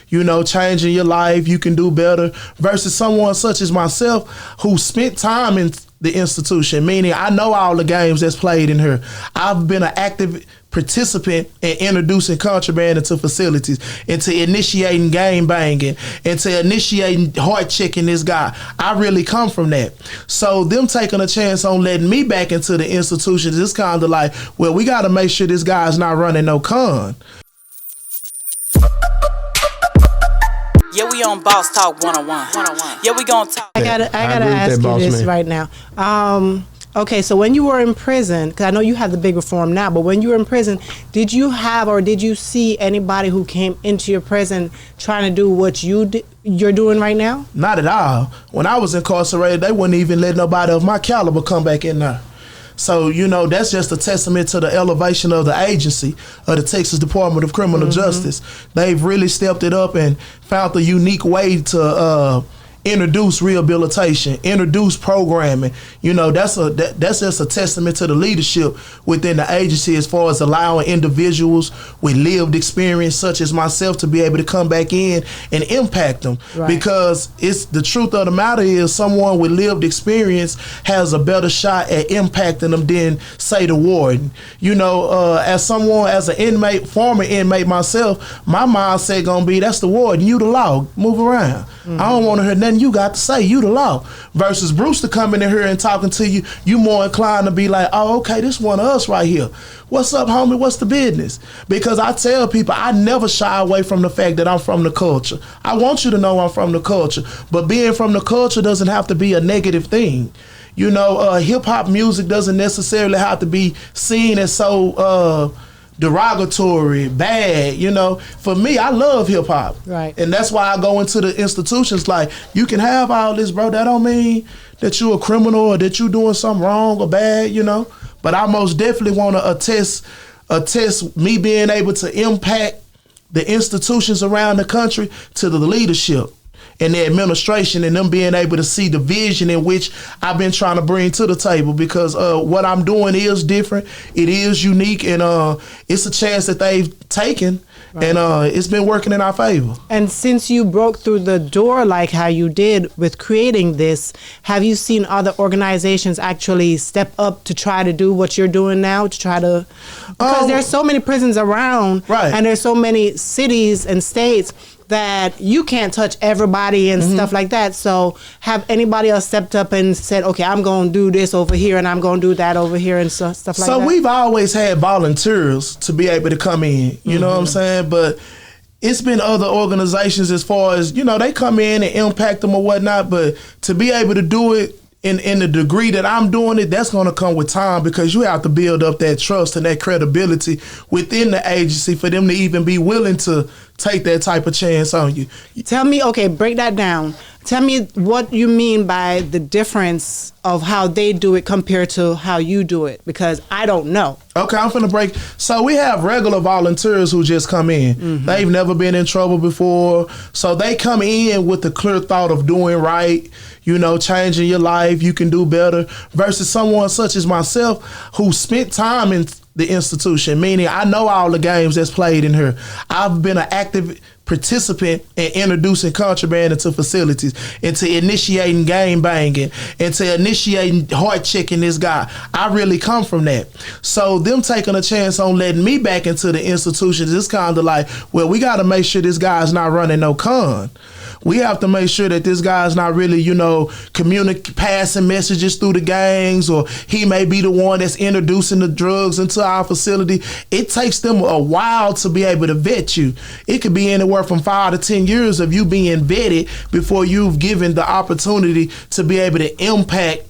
changing your life, you can do better, versus someone such as myself who spent time in the institution, meaning I know all the games that's played in here. I've been an active participant in introducing contraband into facilities, into initiating game banging, into initiating heart checking this guy. I really come from that. So them taking a chance on letting me back into the institution is kind of like, well, we got to make sure this guy's not running no con. Yeah, we on Boss Talk 101. Yeah, we gonna talk. I gotta ask you this right now. Okay, so when you were in prison, because I know you have the big reform now, but when you were in prison, did you have or did you see anybody who came into your prison trying to do what you're doing right now? Not at all. When I was incarcerated, they wouldn't even let nobody of my caliber come back in there. So, that's just a testament to the elevation of the agency of the Texas Department of Criminal Justice. They've really stepped it up and found a unique way to introduce rehabilitation, introduce programming. That's just a testament to the leadership within the agency as far as allowing individuals with lived experience such as myself to be able to come back in and impact them. Right. Because it's the truth of the matter is someone with lived experience has a better shot at impacting them than, say, the warden. As an inmate, former inmate myself, my mindset gonna be, that's the warden, you the law, move around. I don't want to hear nothing you got to say, you the law. Versus Brewster coming in here and talking to you, you more inclined to be like, oh, okay, this one of us right here. What's up, homie? What's the business? Because I tell people, I never shy away from the fact that I'm from the culture. I want you to know I'm from the culture, but being from the culture doesn't have to be a negative thing. Hip-hop music doesn't necessarily have to be seen as so derogatory, bad. For me, I love hip hop, right? And that's why I go into the institutions like, you can have all this, bro. That don't mean that you a criminal or that you doing something wrong or bad, But I most definitely want to attest me being able to impact the institutions around the country to the leadership and the administration, and them being able to see the vision in which I've been trying to bring to the table, because what I'm doing is different. It is unique, and it's a chance that they've taken, right. And it's been working in our favor. And since you broke through the door like how you did with creating this, have you seen other organizations actually step up to try to do what you're doing now, to try to, because there's so many prisons around, right. And there's so many cities and states that you can't touch everybody and stuff like that. So have anybody else stepped up and said, okay, I'm going to do this over here and I'm going to do that over here and stuff like that? So we've always had volunteers to be able to come in, you know what I'm saying? But it's been other organizations as far as, they come in and impact them or whatnot, but to be able to do it in the degree that I'm doing it, that's going to come with time, because you have to build up that trust and that credibility within the agency for them to even be willing to take that type of chance on you. Tell me, okay, break that down. Tell me what you mean by the difference of how they do it compared to how you do it, because I don't know. Okay, I'm finna break. So we have regular volunteers who just come in. They've never been in trouble before. So they come in with the clear thought of doing right, changing your life, you can do better, versus someone such as myself who spent time in the institution, meaning I know all the games that's played in here. I've been an active participant in introducing contraband into facilities, into initiating game banging, into initiating heart checking this guy. I really come from that. So them taking a chance on letting me back into the institutions is kind of like, well, we got to make sure this guy's not running no con. We have to make sure that this guy's not really, passing messages through the gangs, or he may be the one that's introducing the drugs into our facility. It takes them a while to be able to vet you. It could be anywhere from 5 to 10 years of you being vetted before you've given the opportunity to be able to impact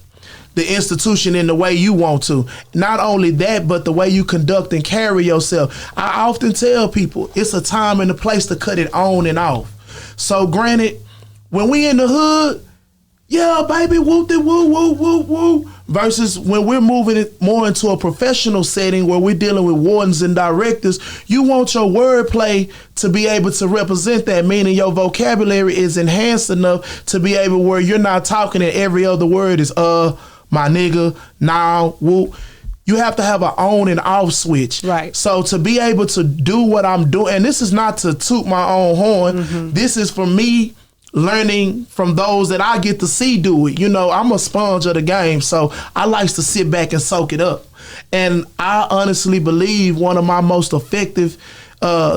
the institution in the way you want to. Not only that, but the way you conduct and carry yourself. I often tell people it's a time and a place to cut it on and off. So granted, when we in the hood, yeah, baby, whoop de woo, woo, woo, woo. Versus when we're moving it more into a professional setting where we're dealing with wardens and directors, you want your wordplay to be able to represent that, meaning your vocabulary is enhanced enough to be able where you're not talking and every other word is my nigga, nah, whoop. you have to have an on and off switch. Right. So to be able to do what I'm doing, and this is not to toot my own horn, this is for me learning from those that I get to see do it. You know, I'm a sponge of the game, so I like to sit back and soak it up. And I honestly believe one of my most effective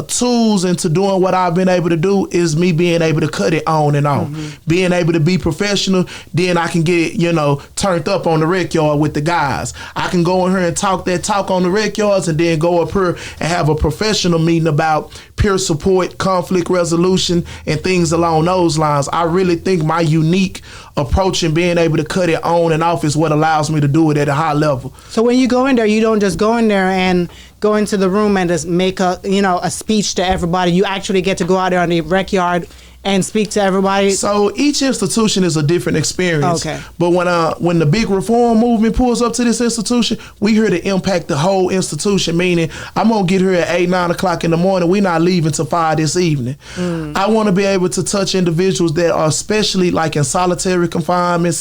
tools into doing what I've been able to do is me being able to cut it on and off. Being able to be professional, then I can get, you know, turned up on the rec yard with the guys. I can go in here and talk that talk on the rec yards and then go up here and have a professional meeting about peer support, conflict resolution, and things along those lines. I really think my unique approach in being able to cut it on and off is what allows me to do it at a high level. So when you go in there, you don't just go in there and go into the room and just make a, you know, a speech to everybody. You actually get to go out there on the rec yard and speak to everybody. So each institution is a different experience. Okay. But when the big reform movement pulls up to this institution, we here to impact the whole institution, meaning I'm going to get here at 8, 9 o'clock in the morning. We're not leaving till 5 this evening. I want to be able to touch individuals that are especially like in solitary confinement,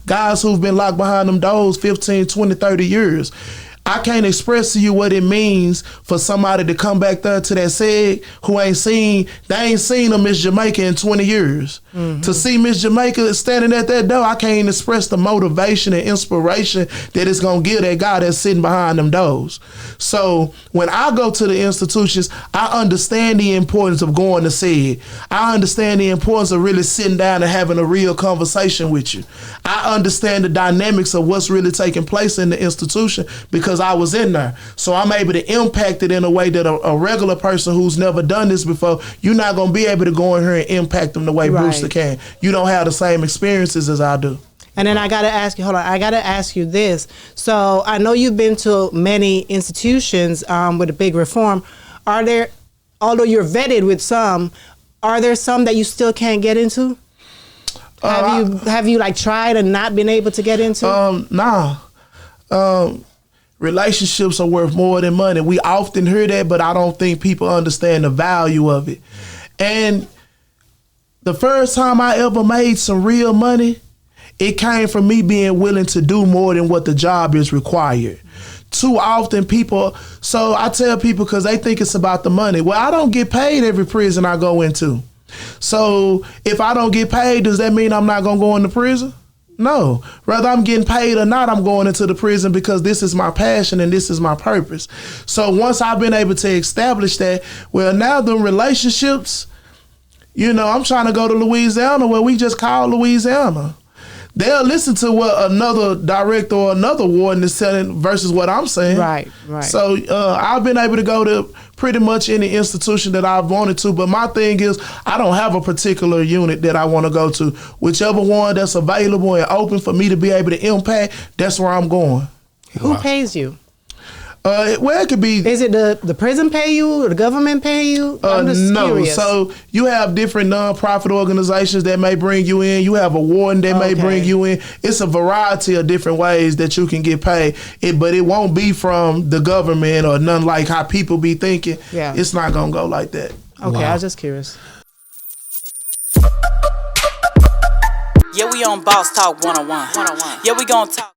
guys who've been locked behind them doors 15, 20, 30 years. I can't express to you what it means for somebody to come back there to that SEG who ain't seen a Miss Jamaica in 20 years. To see Miss Jamaica standing at that door, I can't express the motivation and inspiration that it's going to give that guy that's sitting behind them doors. So when I go to the institutions, I understand the importance of going to SEG. I understand the importance of really sitting down and having a real conversation with you. I understand the dynamics of what's really taking place in the institution because I was in there. So I'm able to impact it in a way that a regular person who's never done this before, you're not going to be able to go in here and impact them the way Brewster can. You don't have the same experiences as I do. And then I got to ask you, I got to ask you this. So I know you've been to many institutions with a big reform. Are there, although you're vetted with some, are there some that you still can't get into? Have you like tried and not been able to get into? Nah. Relationships are worth more than money. We often hear that, but I don't think people understand the value of it. And the first time I ever made some real money, it came from me being willing to do more than what the job is required. Too often so I tell people because they think it's about the money. Well, I don't get paid every prison I go into. So if I don't get paid, does that mean I'm not going to go into prison? No. Whether I'm getting paid or not, I'm going into the prison because this is my passion and this is my purpose. So once I've been able to establish that, well, now the relationships, you know, I'm trying to go to Louisiana where we just call Louisiana. They'll listen to what another director or another warden is saying versus what I'm saying. Right. So I've been able to go to pretty much any institution that I've wanted to, but my thing is I don't have a particular unit that I want to go to. Whichever one that's available and open for me to be able to impact, that's where I'm going. Who pays you? Well, it could be. Is it the prison pay you or the government pay you? I'm just curious. So you have different nonprofit organizations that may bring you in. You have a warden that may bring you in. It's a variety of different ways that you can get paid. But it won't be from the government or none like how people be thinking. Yeah. It's not gonna go like that. Okay, I was just curious. Yeah, we on Boss Talk 101. Yeah, we gonna talk.